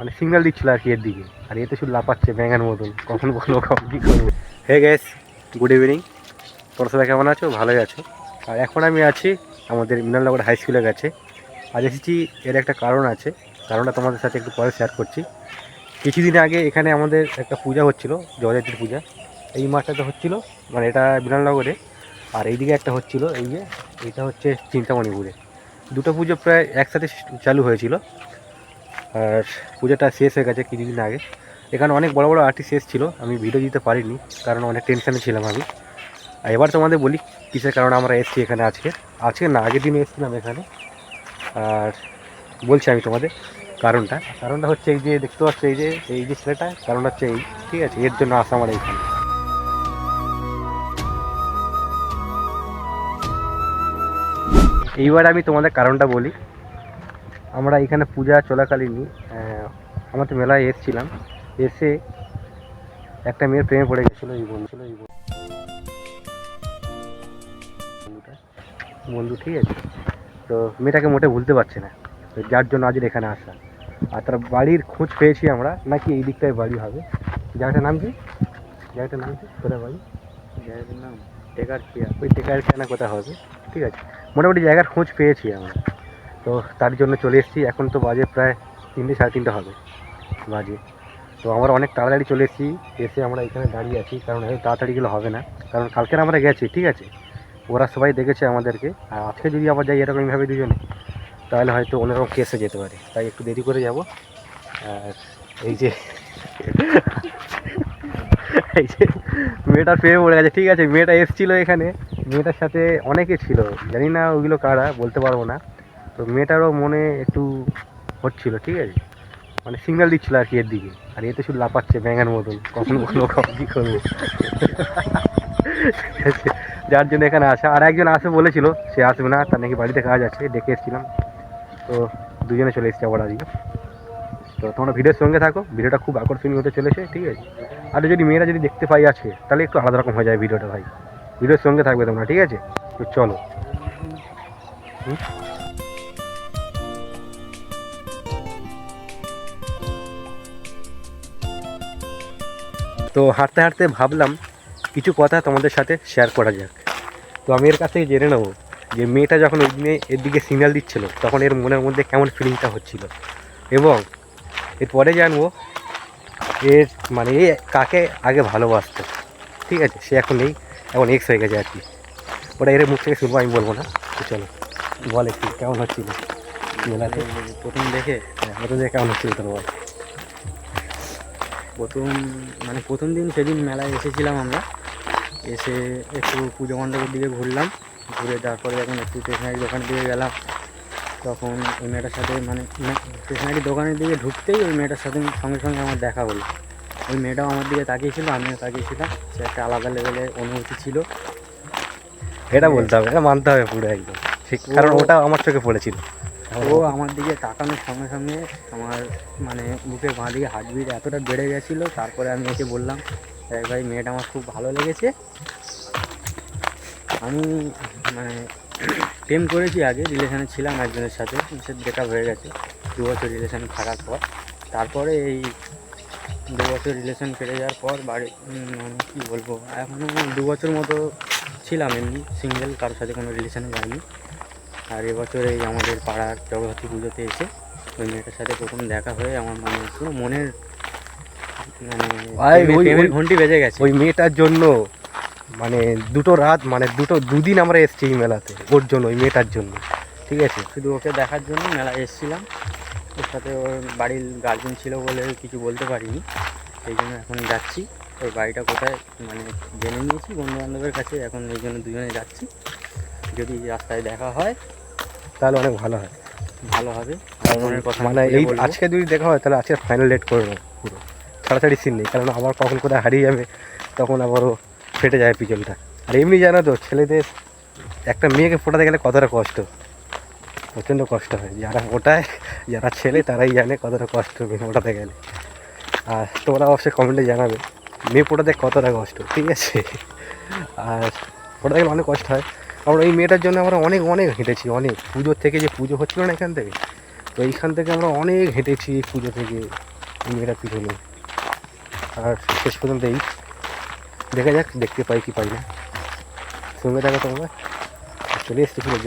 মানে সিগন্যাল দিচ্ছিল আর কি এর দিকে, আর এতে শুধু লাপাচ্ছে ব্যাঙের মতন, কখন বলবো কখন কী করবো। Hey guys, good evening. তোমরা সবাই কেমন আছো? ভালোই আছো। আর এখন আমি আছি আমাদের মিনালনগর হাই স্কুলের কাছে। আজ এসেছি, এর একটা কারণ আছে, কারণটা তোমাদের সাথে একটু পরে শেয়ার করছি। কিছুদিন আগে এখানে আমাদের একটা পূজা হচ্ছিল, জগদ্ধাত্রী পূজা। এই মাঠটাতে হচ্ছিল, মানে এটা বিধাননগরে, আর এইদিকে একটা হচ্ছিল, এই যে এইটা হচ্ছে চিন্তামণিপুরে। দুটো পুজো প্রায় একসাথে চালু হয়েছিল, আর পূজাটা শেষ হয়ে গেছে কিছুদিন আগে। এখানে অনেক বড় বড় আর্টিস্ট এসেছিলো, আমি ভিডিও দিতে পারিনি কারণ অনেক টেনশানে ছিলাম আমি। আর এবার তোমাদের বলি কিসের কারণে আমরা এসেছি এখানে আজকে। আজকে না, আগের দিনে এসেছিলাম এখানে। আর বলছি আমি তোমাদের কারণটা হচ্ছে এই যে দেখতে পাচ্ছ, এই যে ছেলেটা, কারণ হচ্ছে এই, ঠিক আছে, এর জন্য আসা আমার এইখানে। এইবার আমি তোমাদের কারণটা বলি। আমরা এখানে পূজা চলাকালীনই আমাদের মেলায় এসেছিলাম, এসে একটা মেয়ের প্রেমে পড়ে গেছিলো এই বন্ধু, ঠিক আছে। তো মেয়েটাকে মোটে ভুলতে পারছে না, তো যার জন্য আজ এখানে আসা। আর তার বাড়ির খোঁজ পেয়েছি আমরা, নাকি এই দিকটায় বাড়ি হবে। জায়গাটার নাম কি? কোথায় বাড়ি? জায়গাটার নাম টেকারখিয়া, ওই টেকারখিয়া না কোথায় হবে, ঠিক আছে। মোটামুটি জায়গার খোঁজ পেয়েছি আমরা, তো তার জন্য চলে এসেছি। এখন তো বাজে প্রায় 3টে সাড়ে 3টে হবে বাজে। তো আমরা অনেক তাড়াতাড়ি চলে এসেছি, এসে আমরা এখানে দাঁড়িয়ে আছি, কারণ তাড়াতাড়ি গেলে হবে না, কারণ কালকের আমরা গেছি, ঠিক আছে, ওরা সবাই দেখেছে আমাদেরকে। আর আজকে যদি আবার যাই এরকমভাবে দুজনে, তাহলে হয়তো অন্যরকম কেসে যেতে পারে, তাই একটু দেরি করে যাব। আর এই যে এই যে মেয়েটার প্রেমে পড়ে গেছে, ঠিক আছে। মেয়েটা এসেছিলো এখানে, মেয়েটার সাথে অনেকে ছিল, জানি না ওইগুলো কারা, বলতে পারবো না। তো মেয়েটারও মনে একটু হচ্ছিল, ঠিক আছে, মানে সিগন্যাল দিচ্ছিল আর কি এর দিকে, আর এতে শুধু লাপাচ্ছে ব্যাঙের মতন, কখন বলবো কখন কী করবো। যার জন্য এখানে আসা। আর একজন আসবে বলেছিল, সে আসবে না, তার নাকি বাড়িতে কাজ আছে, ডেকে এসেছিলাম। তো দুজনে চলে এসেছি আবার আজকে। তো তোমরা ভিডিওর সঙ্গে থাকো, ভিডিওটা খুব আকর্ষণীয় হতে চলেছে, ঠিক আছে। আর যদি মেয়েরা যদি দেখতে পাই আছে, তাহলে একটু আলাদা রকম হয়ে যায় ভিডিওটা ভাই। ভিডিওর সঙ্গে থাকবে তোমরা, ঠিক আছে। তো চলো। তো হাঁটতে হাঁটতে ভাবলাম কিছু কথা তোমাদের সাথে শেয়ার করা যাক। তো আমি এর কাছ থেকে জেনে নেবো যে মেয়েটা যখন ওই দিনে এর দিকে সিগন্যাল দিচ্ছিল, তখন এর মনের মধ্যে কেমন ফিলিংটা হচ্ছিল, এবং এরপরে জানবো এর মানে এ কাকে আগে ভালোবাসতো, ঠিক আছে। সে এখন নেই, এখন এক্স হয়ে গেছে আর কি। ওটা এর মুখ থেকে শুনবো, আমি বলবো না। তো চলো, বল একটু কেমন হচ্ছিল মেলাতে প্রথম দেখে কেমন হচ্ছিল তোর বল। প্রথম দিন সেদিন মেলায় এসেছিলাম আমরা, এসে একটু পুজো মণ্ডপের দিকে ঘুরলাম, ঘুরে তারপরে যখন একটু স্টেশনারি দোকানের দিকে গেলাম, তখন ওই মেয়েটার সাথে স্টেশনারি দোকানের দিকে ঢুকতেই ওই মেয়েটার সাথে সঙ্গে সঙ্গে আমার দেখা হলো। ওই মেয়েটাও আমার দিকে তাকিয়েছিল, আমিও তাকিয়েছিলাম। সে একটা আলাদা লেভেলের অনুভূতি ছিল, এটা বলতে হবে, এটা মানতে হবে পুরো একদম ঠিক, কারণ ওটা আমার চোখে পড়েছিল। ও আমার দিকে তাকানোর সঙ্গে সঙ্গে আমার বুকের বাঁ দিকে হার্টবিট এতটা বেড়ে গেছিলো। তারপরে আমি এসে বললাম, ভাই মেয়েটা আমার খুব ভালো লেগেছে। আমি প্রেম করেছি আগে, রিলেশানে ছিলাম একজনের সাথে, সে ব্রেকআপ হয়ে গেছে 2 বছর রিলেশান থাকার পর। তারপরে এই 2 বছর রিলেশান কেটে যাওয়ার পর বাড়ি কী বলবো, এখনও 2 বছর মতো ছিলাম এমনি সিঙ্গেল, কারোর সাথে কোনো রিলেশানে যাইনি। আর এবছর এই আমাদের পাড়ার জগদ্ধাত্রী পুজোতে এসে ওই মেয়েটার সাথে প্রথম দেখা হয়ে আমার পুরো মনের ঘন্টি বেজে গেছে। ওই মেয়েটার জন্য দুদিন আমরা এসেছি এই মেলাতে, ওর জন্য, ওই মেয়েটার জন্য, ঠিক আছে। শুধু ওকে দেখার জন্য মেলায় এসেছিলাম। ওর সাথে ওর বাড়ির গার্জেন ছিল বলে কিছু বলতে পারিনি, সেই জন্য এখন যাচ্ছি। ওর বাড়িটা কোথায় জেনে নিয়েছি বন্ধুবান্ধবের কাছে, এখন এই জন্য দুজনে যাচ্ছি। যদি রাস্তায় দেখা হয় তাহলে অনেক ভালো হবে। এই আজকে যদি দেখা হয়, তাহলে আজকে ফাইনাল ডেট করে নেবো পুরো, ছাড়াছাড়ি সিন নেই, কারণ আবার কখন কোথায় হারিয়ে যাবে, তখন আবারও ফেটে যায় পিছনটা। আর এমনি জানো তো, ছেলেদের একটা মেয়েকে ফোটাতে গেলে কতটা কষ্ট, প্রচণ্ড কষ্ট হয়। যারা ছেলে তারাই জানে কতটা কষ্ট মেয়ে ফোটাতে গেলে। আর তোমরা অবশ্যই কমেন্টে জানাবে মেয়ে ফোটাতে কতটা কষ্ট, ঠিক আছে। আর ফোটাতে গেলে অনেক কষ্ট হয়। আমরা এই মেয়েটার জন্য আমরা অনেক হেঁটেছি, অনেক পুজোর থেকে, যে পুজো হচ্ছিলো না এখান থেকে, তো এইখান থেকে আমরা অনেক হেঁটেছি পুজো থেকে এই মেয়েটা কী হলো। আর শেষ পর্যন্ত এই দেখা যাক দেখতে পাই কি পাই না, সঙ্গে থাকো তোমরা। চলে এসছি পুরো